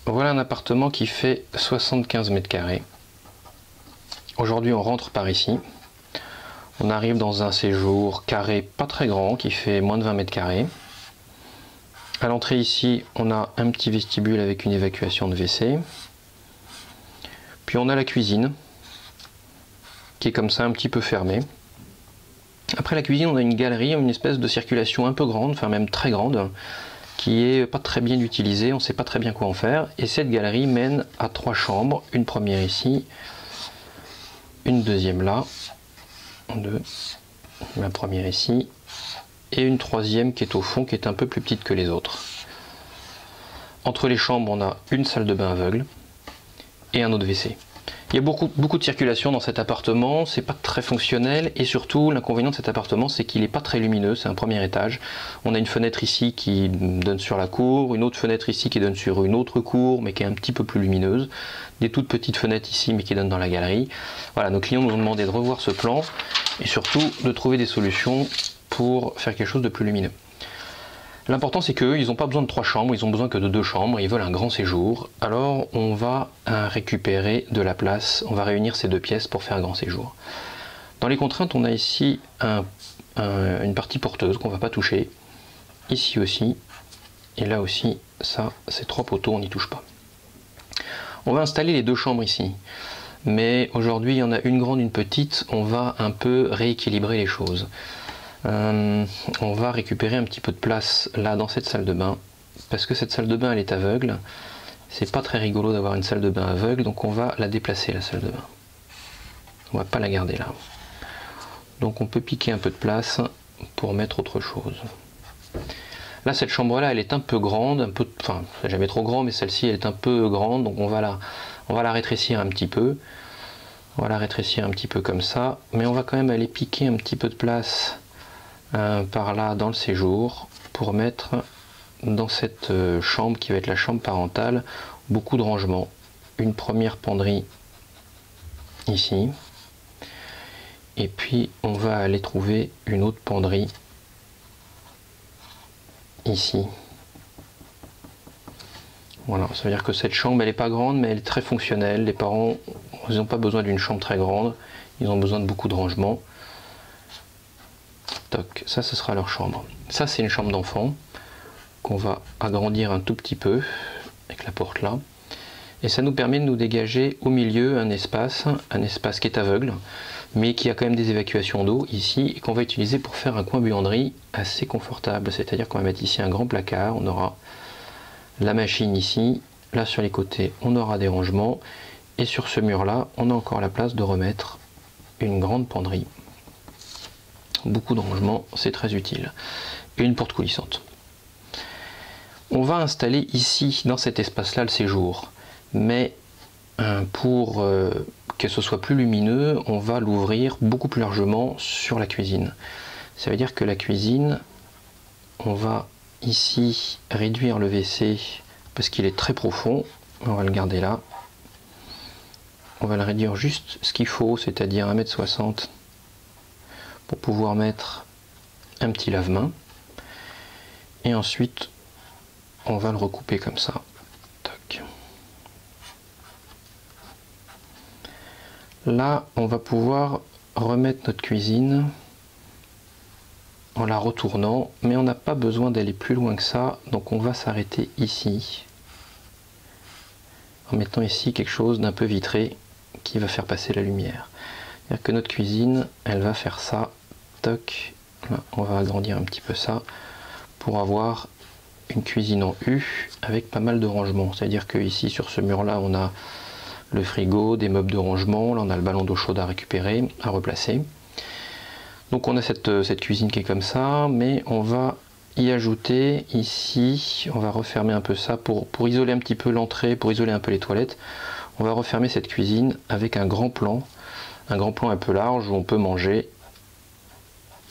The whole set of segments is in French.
Voilà un appartement qui fait 75 mètres carrés. Aujourd'hui, on rentre par ici. On arrive dans un séjour carré pas très grand qui fait moins de 20 mètres carrés. À l'entrée ici, on a un petit vestibule avec une évacuation de WC. Puis on a la cuisine qui est comme ça un petit peu fermée. Après la cuisine, on a une galerie, une espèce de circulation un peu grande, enfin même très grande, qui est pas très bien utilisée, on ne sait pas très bien quoi en faire. Et cette galerie mène à 3 chambres, une première ici, une deuxième là, la première ici, et une troisième qui est au fond, qui est un peu plus petite que les autres. Entre les chambres, on a une salle de bain aveugle et un autre WC. Il y a beaucoup de circulation dans cet appartement, c'est pas très fonctionnel, et surtout l'inconvénient de cet appartement c'est qu'il n'est pas très lumineux, c'est un premier étage. On a une fenêtre ici qui donne sur la cour, une autre fenêtre ici qui donne sur une autre cour mais qui est un petit peu plus lumineuse, des toutes petites fenêtres ici mais qui donnent dans la galerie. Voilà, nos clients nous ont demandé de revoir ce plan et surtout de trouver des solutions pour faire quelque chose de plus lumineux. L'important c'est qu'eux, ils n'ont pas besoin de 3 chambres, ils ont besoin que de 2 chambres, ils veulent un grand séjour. Alors on va récupérer de la place, on va réunir ces 2 pièces pour faire un grand séjour. Dans les contraintes, on a ici une partie porteuse qu'on ne va pas toucher, ici aussi, et là aussi, ça, ces 3 poteaux, on n'y touche pas. On va installer les 2 chambres ici, mais aujourd'hui il y en a une grande, une petite, on va un peu rééquilibrer les choses. On va récupérer un petit peu de place là dans cette salle de bain parce que cette salle de bain elle est aveugle, c'est pas très rigolo d'avoir une salle de bain aveugle, donc on va la déplacer, la salle de bain, on va pas la garder là, donc on peut piquer un peu de place pour mettre autre chose. Là cette chambre là elle est un peu grande, enfin c'est jamais trop grand, mais celle-ci elle est un peu grande, donc on va la rétrécir un petit peu, on va la rétrécir un petit peu comme ça, mais on va quand même aller piquer un petit peu de place par là dans le séjour pour mettre dans cette chambre qui va être la chambre parentale beaucoup de rangements. Une première penderie ici et puis on va aller trouver une autre penderie ici. Voilà, ça veut dire que cette chambre elle n'est pas grande mais elle est très fonctionnelle. Les parents ils n'ont pas besoin d'une chambre très grande, ils ont besoin de beaucoup de rangements. Ça, ce sera leur chambre. Ça, c'est une chambre d'enfant qu'on va agrandir un tout petit peu avec la porte là. Et ça nous permet de nous dégager au milieu un espace qui est aveugle, mais qui a quand même des évacuations d'eau ici et qu'on va utiliser pour faire un coin buanderie assez confortable. C'est-à-dire qu'on va mettre ici un grand placard, on aura la machine ici, là sur les côtés, on aura des rangements et sur ce mur-là, on a encore la place de remettre une grande penderie. Beaucoup de rangements, c'est très utile. Et une porte coulissante. On va installer ici, dans cet espace-là, le séjour. Mais pour que ce soit plus lumineux, on va l'ouvrir beaucoup plus largement sur la cuisine. Ça veut dire que la cuisine, on va ici réduire le WC parce qu'il est très profond. On va le garder là. On va le réduire juste ce qu'il faut, c'est-à-dire 1,60 m. Pour pouvoir mettre un petit lave-main et ensuite on va le recouper comme ça. Tac. Là on va pouvoir remettre notre cuisine en la retournant, mais on n'a pas besoin d'aller plus loin que ça, donc on va s'arrêter ici en mettant ici quelque chose d'un peu vitré qui va faire passer la lumière. C'est-à-dire que notre cuisine elle va faire ça. Toc, là, on va agrandir un petit peu ça pour avoir une cuisine en U avec pas mal de rangements. C'est-à-dire que ici sur ce mur là on a le frigo, des meubles de rangement, là on a le ballon d'eau chaude à récupérer, à replacer. Donc on a cette cuisine qui est comme ça, mais on va y ajouter ici, on va refermer un peu ça pour isoler un petit peu l'entrée, pour isoler un peu les toilettes. On va refermer cette cuisine avec un grand plan un peu large où on peut manger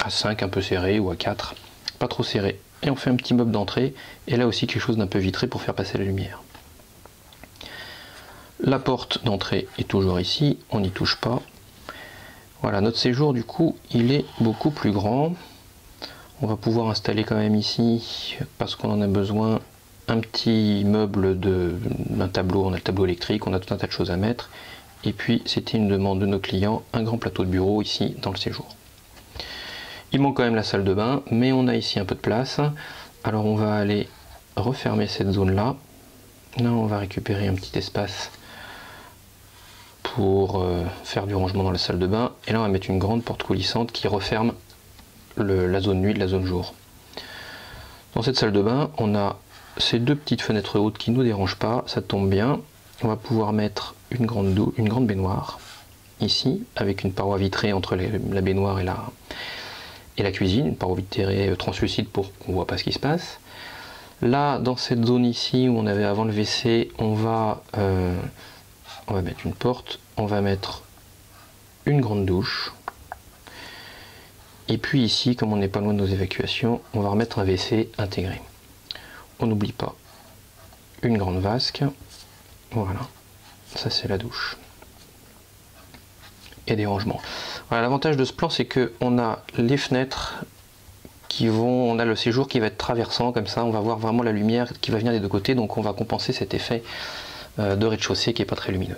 à 5 un peu serré ou à 4, pas trop serré. Et on fait un petit meuble d'entrée et là aussi quelque chose d'un peu vitré pour faire passer la lumière. La porte d'entrée est toujours ici, on n'y touche pas. Voilà, notre séjour du coup il est beaucoup plus grand. On va pouvoir installer quand même ici, parce qu'on en a besoin, un petit meuble d'un tableau, on a le tableau électrique, on a tout un tas de choses à mettre. Et puis c'était une demande de nos clients, un grand plateau de bureau ici dans le séjour. Il manque quand même la salle de bain, mais on a ici un peu de place. Alors on va aller refermer cette zone là. Là on va récupérer un petit espace pour faire du rangement dans la salle de bain. Et là on va mettre une grande porte coulissante qui referme la zone nuit de la zone jour. Dans cette salle de bain, on a ces deux petites fenêtres hautes qui ne nous dérangent pas, ça tombe bien. On va pouvoir mettre une grande baignoire ici, avec une paroi vitrée entre la baignoire et la cuisine, une paroi vitrée translucide pour qu'on ne voit pas ce qui se passe. Là, dans cette zone ici où on avait avant le WC, on va mettre une porte, on va mettre une grande douche. Et puis ici, comme on n'est pas loin de nos évacuations, on va remettre un WC intégré. On n'oublie pas une grande vasque. Voilà, ça c'est la douche. Et des rangements. Voilà, l'avantage de ce plan, c'est que on a les fenêtres on a le séjour qui va être traversant comme ça, on va voir vraiment la lumière qui va venir des deux côtés, donc on va compenser cet effet de rez-de-chaussée qui n'est pas très lumineux.